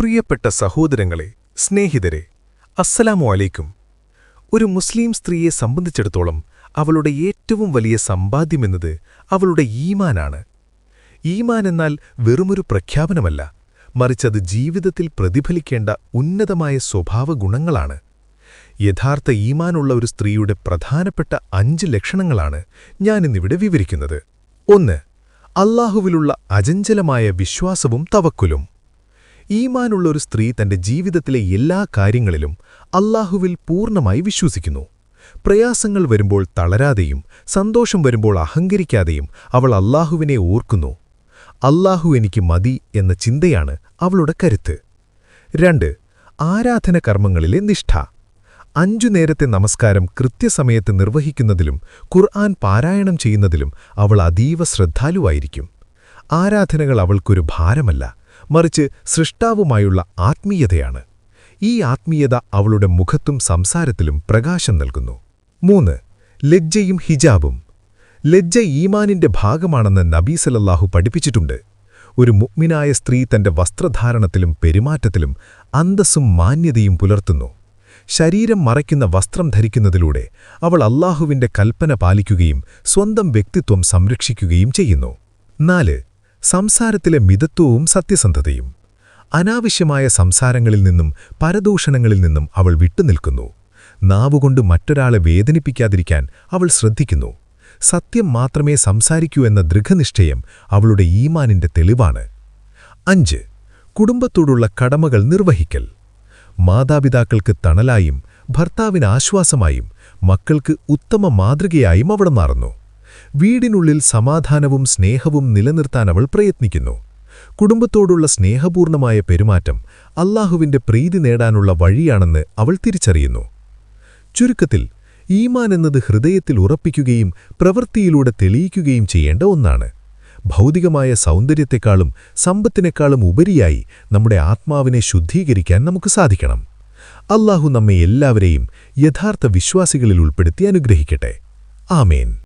പ്രിയപ്പെട്ട സഹോദരങ്ങളെ, സ്നേഹിതരെ, അസ്സലാമു അലൈക്കും. ഒരു മുസ്ലിം സ്ത്രീയെ സംബന്ധിച്ചിടത്തോളം അവളുടെ ഏറ്റവും വലിയ സമ്പാദ്യമെന്നത് അവളുടെ ഈമാനാണ്. ഈമാൻ എന്നാൽ വെറുമൊരു പ്രഖ്യാപനമല്ല, മറിച്ചത് ജീവിതത്തിൽ പ്രതിഫലിക്കേണ്ട ഉന്നതമായ സ്വഭാവഗുണങ്ങളാണ്. യഥാർത്ഥ ഈമാനുള്ള ഒരു സ്ത്രീയുടെ പ്രധാനപ്പെട്ട 5 ലക്ഷണങ്ങളാണ് ഞാനിന്നിവിടെ വിവരിക്കുന്നത്. 1. അല്ലാഹുവിലുള്ള അചഞ്ചലമായ വിശ്വാസവും തവക്കുലും. ഈമാനുള്ള ഒരു സ്ത്രീ തന്റെ ജീവിതത്തിലെ എല്ലാ കാര്യങ്ങളിലും അല്ലാഹുവിൽ പൂർണ്ണമായി വിശ്വസിക്കുന്നു. പ്രയാസങ്ങൾ വരുമ്പോൾ തളരാതെയും സന്തോഷം വരുമ്പോൾ അഹങ്കരിക്കാതെയും അവൾ അല്ലാഹുവിനെ ഓർക്കുന്നു. അല്ലാഹു എനിക്ക് മതി എന്ന ചിന്തയാണ് അവളുടെ കരുത്ത്. 2. ആരാധനകർമ്മങ്ങളിലെ നിഷ്ഠ. 5 നേരത്തെ നമസ്കാരം കൃത്യസമയത്ത് നിർവഹിക്കുന്നതിലും ഖുർആൻ പാരായണം ചെയ്യുന്നതിലും അവൾ അതീവ ശ്രദ്ധാലുവായിരിക്കും. ആരാധനകൾ അവൾക്കൊരു ഭാരമല്ല, മറിച്ച് സൃഷ്ടാവുമായുള്ള ആത്മീയതയാണ്. ഈ ആത്മീയത അവളുടെ മുഖത്തും സംസാരത്തിലും പ്രകാശം നൽകുന്നു. 3. ലജ്ജയും ഹിജാബും. ലജ്ജ ഈമാനിന്റെ ഭാഗമാണെന്ന് നബി സല്ലല്ലാഹു പഠിപ്പിച്ചിട്ടുണ്ട്. ഒരു മുഅ്മിനായ സ്ത്രീ തന്റെ വസ്ത്രധാരണത്തിലും പെരുമാറ്റത്തിലും അന്തസ്സും മാന്യതയും പുലർത്തുന്നു. ശരീരം മറയ്ക്കുന്ന വസ്ത്രം ധരിക്കുന്നതിലൂടെ അവൾ അല്ലാഹുവിന്റെ കൽപ്പന പാലിക്കുകയും സ്വന്തം വ്യക്തിത്വം സംരക്ഷിക്കുകയും ചെയ്യുന്നു. 4. സംസാരത്തിലെ മിതത്വവും സത്യസന്ധതയും. അനാവശ്യമായ സംസാരങ്ങളിൽ നിന്നും പരദൂഷണങ്ങളിൽ നിന്നും അവൾ വിട്ടുനിൽക്കുന്നു. നാവുകൊണ്ട് മറ്റൊരാളെ വേദനിപ്പിക്കാതിരിക്കാൻ അവൾ ശ്രദ്ധിക്കുന്നു. സത്യം മാത്രമേ സംസാരിക്കൂ എന്ന ദൃഢനിശ്ചയം അവളുടെ ഈമാനിന്റെ തെളിവാണ്. 5. കുടുംബത്തോടുള്ള കടമകൾ നിർവഹിക്കൽ. മാതാപിതാക്കൾക്ക് തണലായും ഭർത്താവിന് ആശ്വാസമായും മക്കൾക്ക് ഉത്തമ മാതൃകയായും അവൾ മാറുന്നു. വീടിനുള്ളിൽ സമാധാനവും സ്നേഹവും നിലനിർത്താൻ അവൾ പ്രയത്നിക്കുന്നു. കുടുംബത്തോടുള്ള സ്നേഹപൂർണമായ പെരുമാറ്റം അല്ലാഹുവിന്റെ പ്രീതി നേടാനുള്ള വഴിയാണെന്ന് അവൾ തിരിച്ചറിയുന്നു. ചുരുക്കത്തിൽ, ഈമാൻ എന്നത് ഹൃദയത്തിൽ ഉറപ്പിക്കുകയും പ്രവൃത്തിയിലൂടെ തെളിയിക്കുകയും ചെയ്യേണ്ട ഒന്നാണ്. ഭൗതികമായ സൗന്ദര്യത്തെക്കാളും സമ്പത്തിനേക്കാളും ഉപരിയായി നമ്മുടെ ആത്മാവിനെ ശുദ്ധീകരിക്കാൻ നമുക്ക് സാധിക്കണം. അല്ലാഹു നമ്മെ എല്ലാവരെയും യഥാർത്ഥ വിശ്വാസികളിൽ ഉൾപ്പെടുത്തി അനുഗ്രഹിക്കട്ടെ. ആമേൻ.